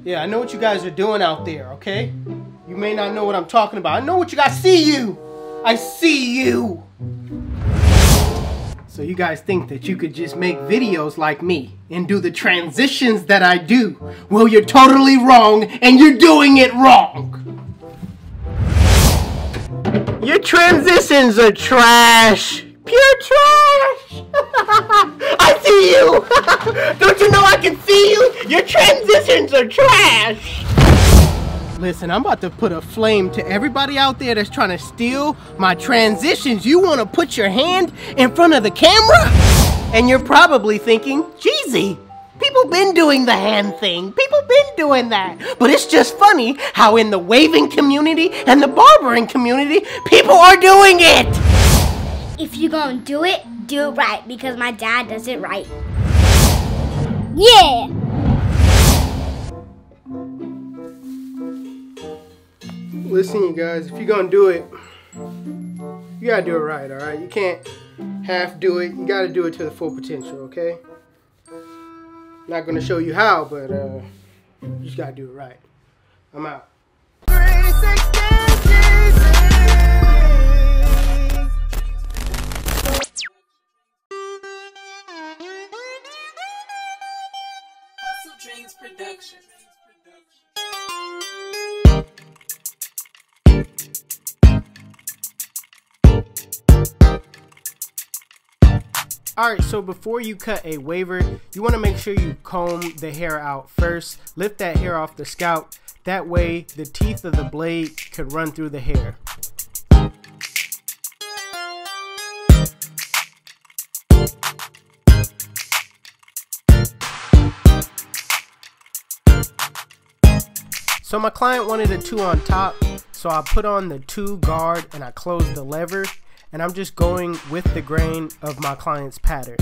Yeah, I know what you guys are doing out there, okay? You may not know what I'm talking about. I know what you guys see you. I see you. So you guys think that you could just make videos like me and do the transitions that I do? Well, you're totally wrong, and you're doing it wrong. Your transitions are trash. Pure trash. I see you. Don't you know I can see you? Your transitions are trash. Listen, I'm about to put a flame to everybody out there that's trying to steal my transitions. You want to put your hand in front of the camera? And you're probably thinking, Jeezy, people been doing the hand thing. People been doing that. But it's just funny how in the waving community and the barbering community, people are doing it. If you're gonna do it right, because my dad does it right. Yeah! Listen, you guys, if you're gonna do it, you gotta do it right, alright? You can't half do it. You gotta do it to the full potential, okay? Not gonna show you how, but you just gotta do it right. I'm out. HustleDreamProduction. Alright, so before you cut a waver, you want to make sure you comb the hair out first. Lift that hair off the scalp. That way, the teeth of the blade could run through the hair. So my client wanted a 2 on top, so I put on the 2 guard and I closed the lever, and I'm just going with the grain of my client's pattern.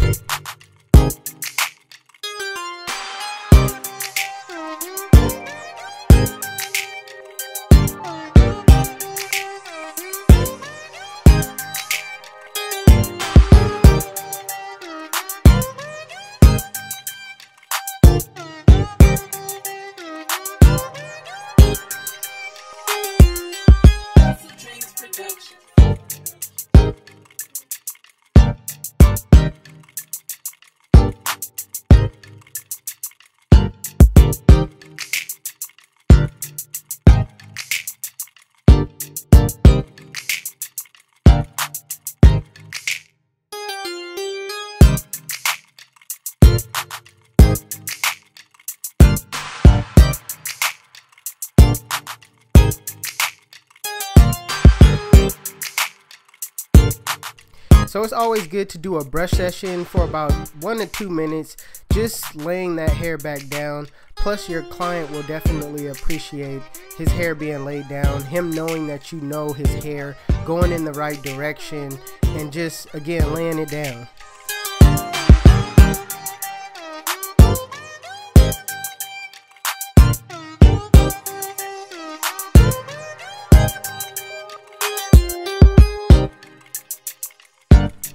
So it's always good to do a brush session for about 1 to 2 minutes, just laying that hair back down. Plus your client will definitely appreciate his hair being laid down, him knowing that you know his hair, going in the right direction, and just again laying it down.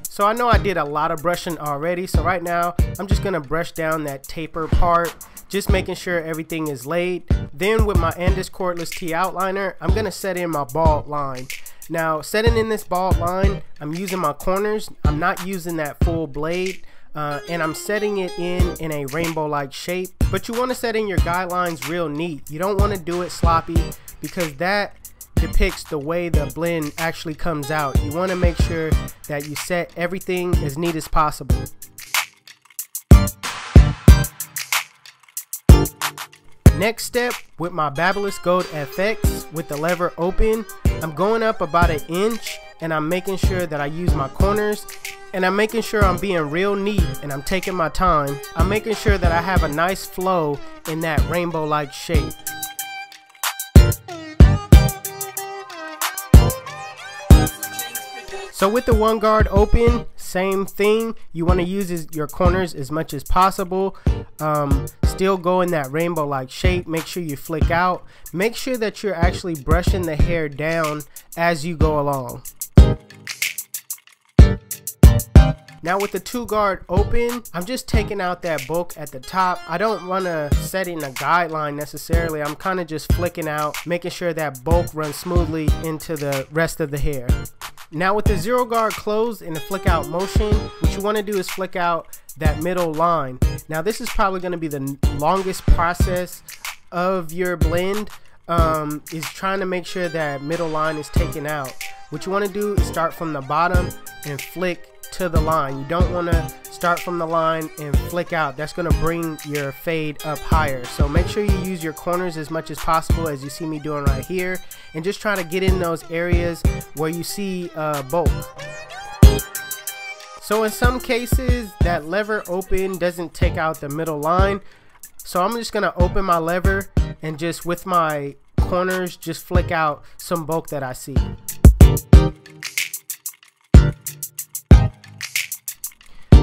So I know I did a lot of brushing already, so right now I'm just gonna brush down that taper part, just making sure everything is laid. Then with my Andis cordless T outliner, I'm gonna set in my bald line. Now setting in this bald line, I'm using my corners. I'm not using that full blade, and I'm setting it in a rainbow like shape. But you want to set in your guidelines real neat. You don't want to do it sloppy, because that depicts the way the blend actually comes out. You want to make sure that you set everything as neat as possible. Next step, with my Babyliss Gold FX with the lever open, I'm going up about 1 inch, and I'm making sure that I use my corners, and I'm making sure I'm being real neat, and I'm taking my time. I'm making sure that I have a nice flow in that rainbow like shape. So with the 1 guard open, same thing. You want to use your corners as much as possible. Still go in that rainbow like shape. Make sure you flick out. Make sure that you're actually brushing the hair down as you go along. Now with the 2 guard open, I'm just taking out that bulk at the top. I don't want to set in a guideline necessarily. I'm kind of just flicking out, making sure that bulk runs smoothly into the rest of the hair. Now with the 0 guard closed in the flick out motion, what you want to do is flick out that middle line. Now this is probably going to be the longest process of your blend, is trying to make sure that middle line is taken out. What you want to do is start from the bottom and flick to the line. You don't want to start from the line and flick out. That's going to bring your fade up higher. So make sure you use your corners as much as possible, as you see me doing right here, and just try to get in those areas where you see bulk. So in some cases that lever open doesn't take out the middle line, so I'm just going to open my lever and just with my corners just flick out some bulk that I see.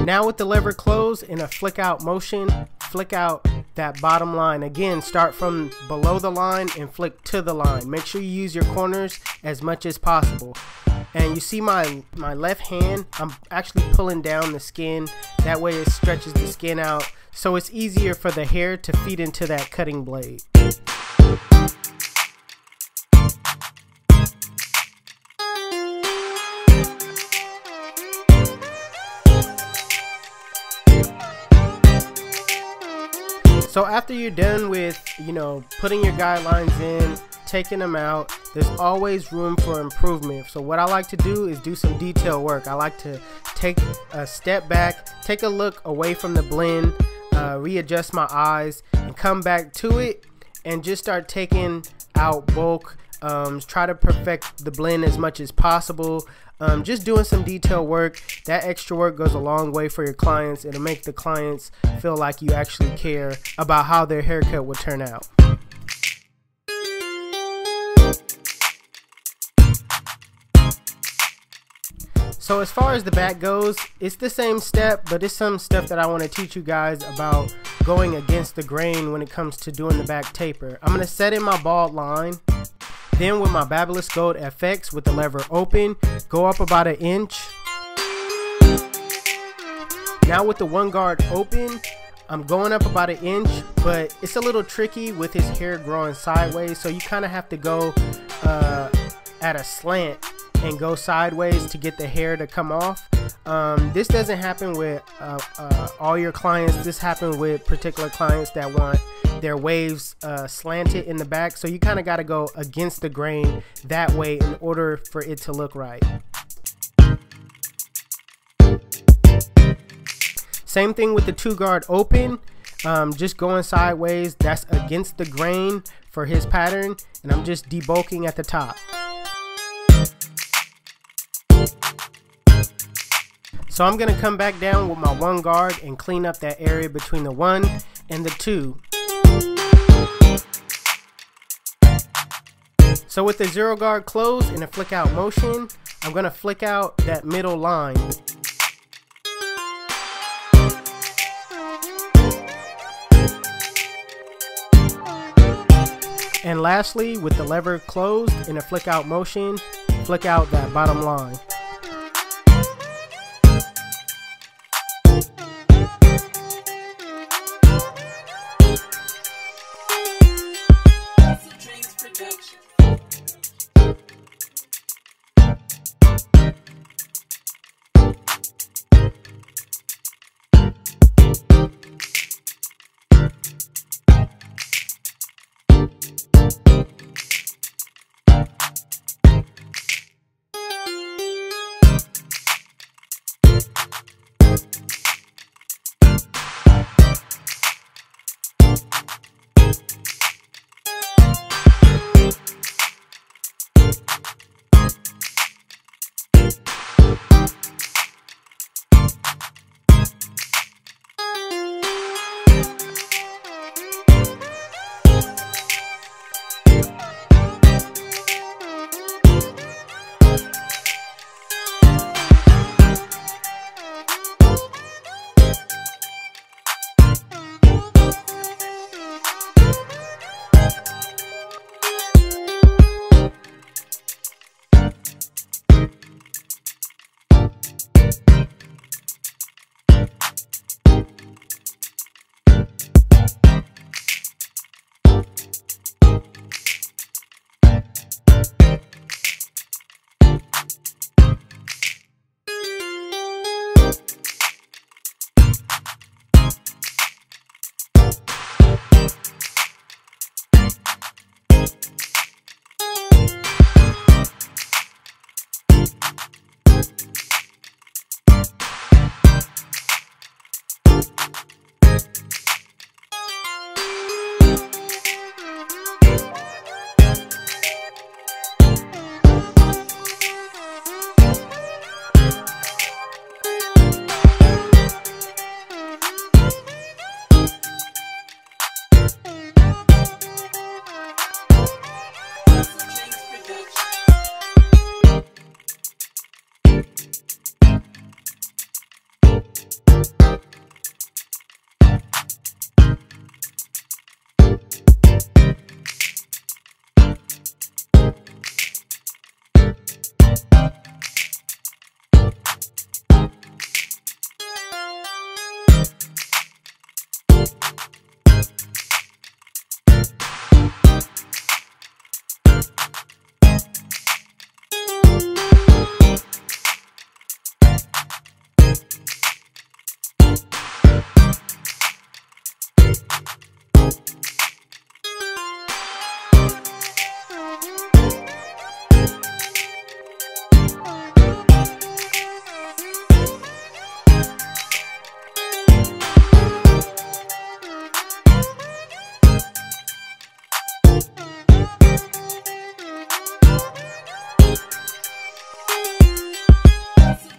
Now with the lever closed in a flick out motion, flick out that bottom line. Again, start from below the line and flick to the line. Make sure you use your corners as much as possible. And you see my left hand, I'm actually pulling down the skin. That way it stretches the skin out, so it's easier for the hair to feed into that cutting blade. So after you're done with, putting your guidelines in, taking them out, there's always room for improvement. So what I like to do is do some detail work. I like to take a step back, take a look away from the blend, readjust my eyes, and come back to it and just start taking out bulk. Try to perfect the blend as much as possible. Just doing some detail work. That extra work goes a long way for your clients. It'll make the clients feel like you actually care about how their haircut will turn out. So as far as the back goes, it's the same step, but it's some stuff that I want to teach you guys about going against the grain when it comes to doing the back taper. I'm going to set in my bald line. Then with my Babyliss Gold FX with the lever open, go up about 1 inch. Now with the 1 guard open, I'm going up about 1 inch, but it's a little tricky with his hair growing sideways, so you kind of have to go at a slant and go sideways to get the hair to come off. This doesn't happen with all your clients. This happens with particular clients that want their waves slanted in the back, so you kind of got to go against the grain that way in order for it to look right. Same thing with the 2 guard open, just going sideways. That's against the grain for his pattern, and I'm just debulking at the top. So I'm going to come back down with my 1 guard and clean up that area between the 1 and the 2. So with the 0 guard closed in a flick out motion, I'm going to flick out that middle line. And lastly, with the lever closed in a flick out motion, flick out that bottom line.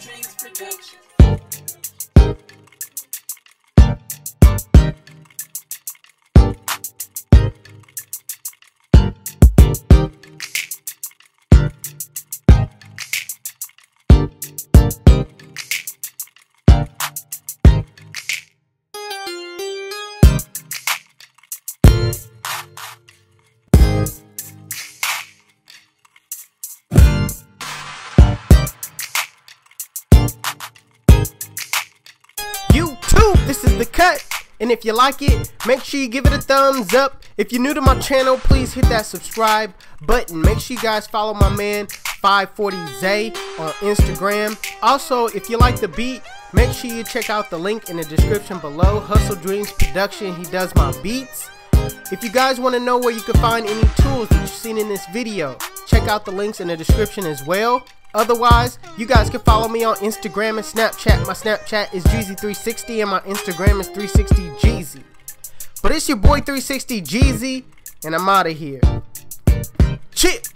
HustleDreamProduction. YouTube, this is the cut, and if you like it, make sure you give it a thumbs up. If you're new to my channel, please hit that subscribe button. Make sure you guys follow my man 540Zay on Instagram. Also, if you like the beat, make sure you check out the link in the description below. HustleDreamProduction, he does my beats. If you guys want to know where you can find any tools that you've seen in this video, check out the links in the description as well. Otherwise, you guys can follow me on Instagram and Snapchat. My Snapchat is Jeezy360 and my Instagram is 360Jeezy. But it's your boy 360Jeezy, and I'm out of here. Chip!